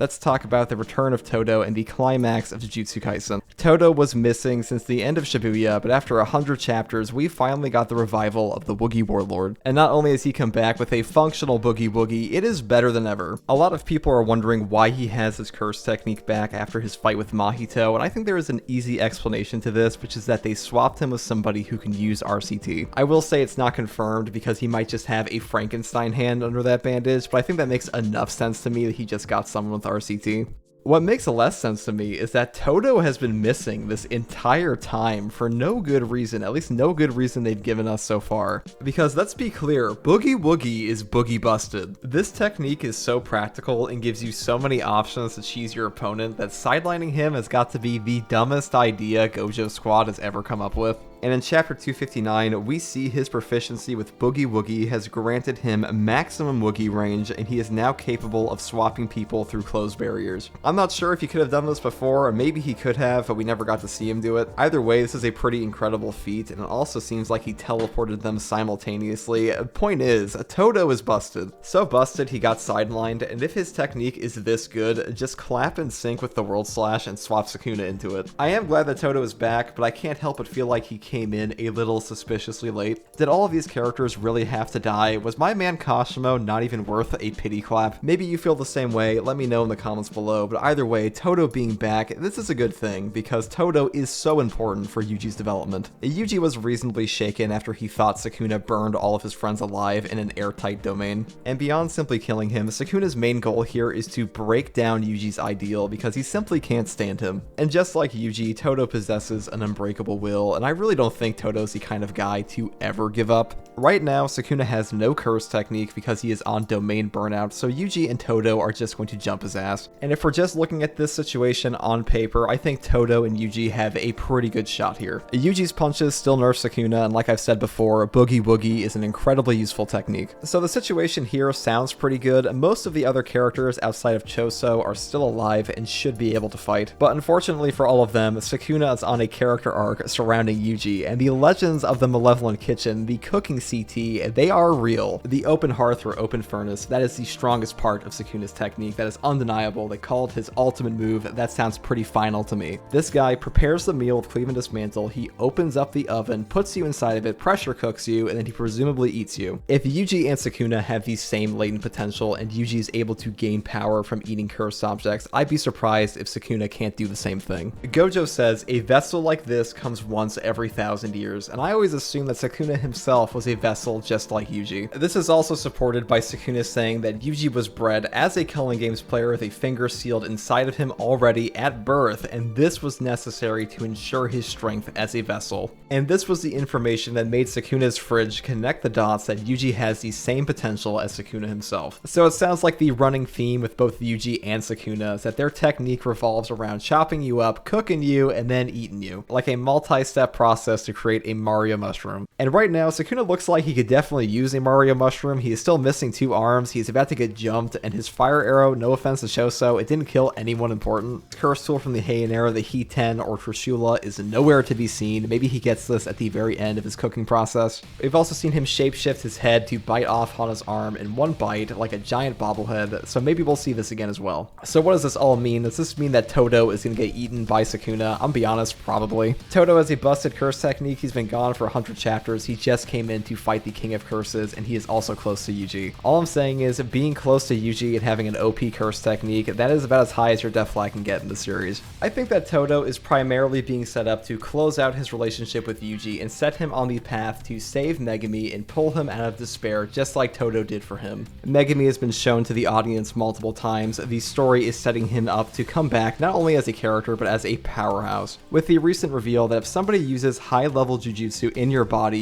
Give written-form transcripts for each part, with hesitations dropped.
Let's talk about the return of Todo and the climax of Jujutsu Kaisen. Todo was missing since the end of Shibuya, but after 100 chapters, we finally got the revival of the Woogie Warlord. And not only has he come back with a functional Boogie Woogie, it is better than ever. A lot of people are wondering why he has his curse technique back after his fight with Mahito, and I think there is an easy explanation to this, which is that they swapped him with somebody who can use RCT. I will say it's not confirmed because he might just have a Frankenstein hand under that bandage, but I think that makes enough sense to me that he just got someone with RCT. What makes less sense to me is that Todo has been missing this entire time for no good reason, at least no good reason they've given us so far. Because let's be clear, Boogie Woogie is boogie busted. This technique is so practical and gives you so many options to cheese your opponent that sidelining him has got to be the dumbest idea Gojo Squad has ever come up with. And in chapter 259, we see his proficiency with Boogie Woogie has granted him maximum Woogie range, and he is now capable of swapping people through closed barriers. I'm not sure if he could have done this before, or maybe he could have, but we never got to see him do it. Either way, this is a pretty incredible feat, and it also seems like he teleported them simultaneously. Point is, Todo is busted. So busted he got sidelined, and if his technique is this good, just clap and sync with the World Slash and swap Sukuna into it. I am glad that Todo is back, but I can't help but feel like he came in a little suspiciously late. Did all of these characters really have to die? Was my man Kashimo not even worth a pity clap? Maybe you feel the same way, let me know in the comments below, but either way, Todo being back, this is a good thing, because Todo is so important for Yuji's development. Yuji was reasonably shaken after he thought Sukuna burned all of his friends alive in an airtight domain. And beyond simply killing him, Sukuna's main goal here is to break down Yuji's ideal, because he simply can't stand him. And just like Yuji, Todo possesses an unbreakable will, and I really don't think Todo's the kind of guy to ever give up. Right now, Sukuna has no curse technique because he is on domain burnout, so Yuji and Todo are just going to jump his ass. And if we're just looking at this situation on paper, I think Todo and Yuji have a pretty good shot here. Yuji's punches still nerf Sukuna, and like I've said before, Boogie Woogie is an incredibly useful technique. So the situation here sounds pretty good. Most of the other characters outside of Choso are still alive and should be able to fight, but unfortunately for all of them, Sukuna is on a character arc surrounding Yuji, and the legends of the Malevolent Kitchen, the cooking CT, they are real. The open hearth or open furnace, that is the strongest part of Sukuna's technique. That is undeniable. They called his ultimate move. That sounds pretty final to me. This guy prepares the meal with cleave and dismantle. He opens up the oven, puts you inside of it, pressure cooks you, and then he presumably eats you. If Yuji and Sukuna have the same latent potential and Yuji is able to gain power from eating cursed objects, I'd be surprised if Sukuna can't do the same thing. Gojo says, a vessel like this comes once every 1,000 years, and I always assumed that Sukuna himself was a vessel just like Yuji. This is also supported by Sukuna saying that Yuji was bred as a Culling Games player with a finger sealed inside of him already at birth, and this was necessary to ensure his strength as a vessel. And this was the information that made Sukuna's fridge connect the dots that Yuji has the same potential as Sukuna himself. So it sounds like the running theme with both Yuji and Sukuna is that their technique revolves around chopping you up, cooking you, and then eating you, like a multi-step process to create a Mario mushroom. And right now, Sukuna looks like he could definitely use a Mario mushroom. He is still missing 2 arms, he's about to get jumped, and his fire arrow, no offense to Choso, it didn't kill anyone important. Curse tool from the Heian Era, the Heat 10 or Trishula, is nowhere to be seen. Maybe he gets this at the very end of his cooking process. We've also seen him shapeshift his head to bite off Hana's arm in one bite, like a giant bobblehead, so maybe we'll see this again as well. So what does this all mean? Does this mean that Todo is going to get eaten by Sukuna? I'm be honest, probably. Todo has a busted curse technique. He's been gone for 100 chapters. He just came in to fight the King of Curses, and he is also close to Yuji. All I'm saying is, being close to Yuji and having an OP curse technique, that is about as high as your death flag can get in the series. I think that Todo is primarily being set up to close out his relationship with Yuji and set him on the path to save Megumi and pull him out of despair, just like Todo did for him. Megumi has been shown to the audience multiple times. The story is setting him up to come back not only as a character, but as a powerhouse. With the recent reveal that if somebody uses high-level jujutsu in your body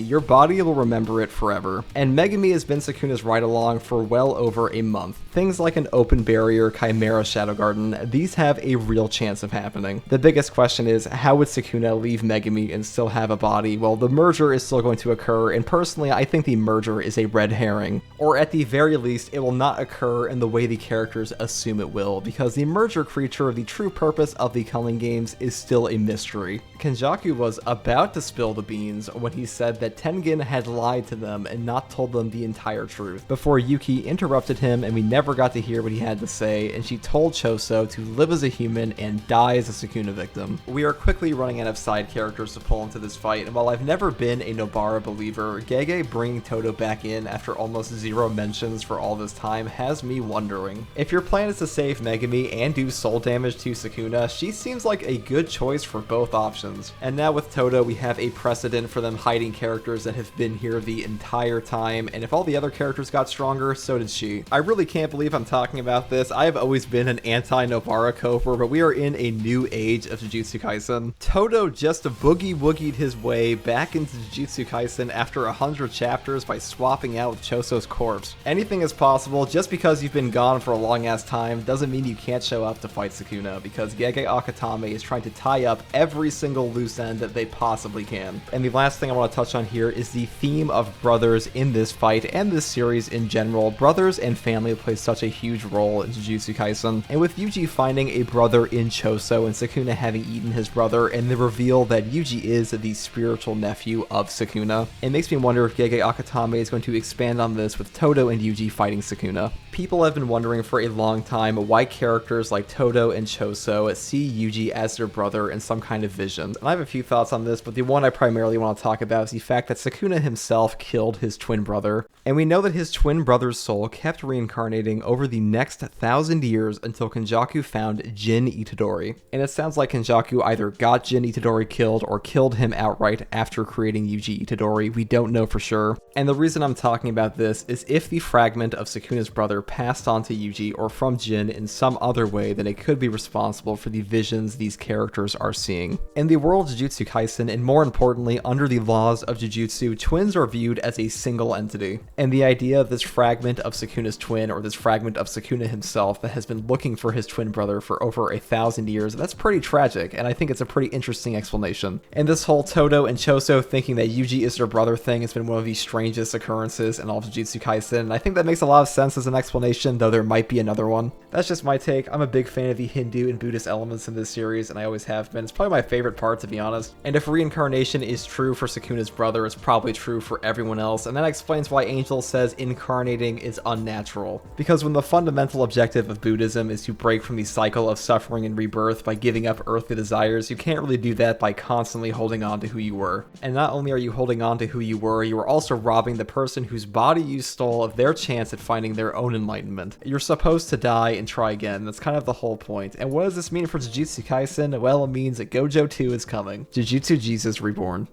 will remember it forever. And Megumi has been Sukuna's ride-along for well over a month. Things like an open barrier, Chimera Shadow Garden, these have a real chance of happening. The biggest question is, how would Sukuna leave Megumi and still have a body? Well, the merger is still going to occur, and personally, I think the merger is a red herring. Or at the very least, it will not occur in the way the characters assume it will, because the merger creature, the true purpose of the Culling Games, is still a mystery. Kenjaku was about to spill the beans when he said that Tengen had lied lied to them and not told them the entire truth, before Yuki interrupted him and we never got to hear what he had to say, and she told Choso to live as a human and die as a Sukuna victim. We are quickly running out of side characters to pull into this fight, and while I've never been a Nobara believer, Gege bringing Todo back in after almost zero mentions for all this time has me wondering. If your plan is to save Megumi and do soul damage to Sukuna, she seems like a good choice for both options. And now with Todo, we have a precedent for them hiding characters that have been here the entire time, and if all the other characters got stronger, so did she. I really can't believe I'm talking about this. I have always been an anti-Nobara coper, but we are in a new age of Jujutsu Kaisen. Todo just boogie woogied his way back into Jujutsu Kaisen after 100 chapters by swapping out with Choso's corpse. Anything is possible. Just because you've been gone for a long ass time doesn't mean you can't show up to fight Sukuna, because Gege Akutami is trying to tie up every single loose end that they possibly can. And the last thing I want to touch on here is the theme of brothers in this fight and this series in general. Brothers and family play such a huge role in Jujutsu Kaisen, and with Yuji finding a brother in Choso and Sukuna having eaten his brother, and the reveal that Yuji is the spiritual nephew of Sukuna, it makes me wonder if Gege Akutami is going to expand on this with Todo and Yuji fighting Sukuna. People have been wondering for a long time why characters like Todo and Choso see Yuji as their brother in some kind of vision. And I have a few thoughts on this, but the one I primarily want to talk about is the fact that Sukuna himself killed his twin brother. And we know that his twin brother's soul kept reincarnating over the next 1,000 years until Kenjaku found Jin Itadori. And it sounds like Kenjaku either got Jin Itadori killed or killed him outright after creating Yuji Itadori. We don't know for sure. And the reason I'm talking about this is if the fragment of Sukuna's brother passed on to Yuji or from Jin in some other way, then it could be responsible for the visions these characters are seeing. In the world of Jujutsu Kaisen, and more importantly under the laws of Jujutsu, twins are viewed as a single entity. And the idea of this fragment of Sukuna's twin, or this fragment of Sukuna himself that has been looking for his twin brother for over 1,000 years, that's pretty tragic, and I think it's a pretty interesting explanation. And this whole Todo and Choso thinking that Yuji is their brother thing has been one of the strangest occurrences in all of Jujutsu Kaisen, and I think that makes a lot of sense as an explanation, though there might be another one. That's just my take. I'm a big fan of the Hindu and Buddhist elements in this series, and I always have been. It's probably my favorite part, to be honest. And if reincarnation is true for Sukuna's brother, it's probably true for everyone else, and that explains why Angel says incarnating is unnatural. Because when the fundamental objective of Buddhism is to break from the cycle of suffering and rebirth by giving up earthly desires, you can't really do that by constantly holding on to who you were. And not only are you holding on to who you were, you are also robbing the person whose body you stole of their chance at finding their own enlightenment. You're supposed to die and try again. That's kind of the whole point. And what does this mean for Jujutsu Kaisen? Well, it means that Gojo 2 is coming. Jujutsu Jesus Reborn.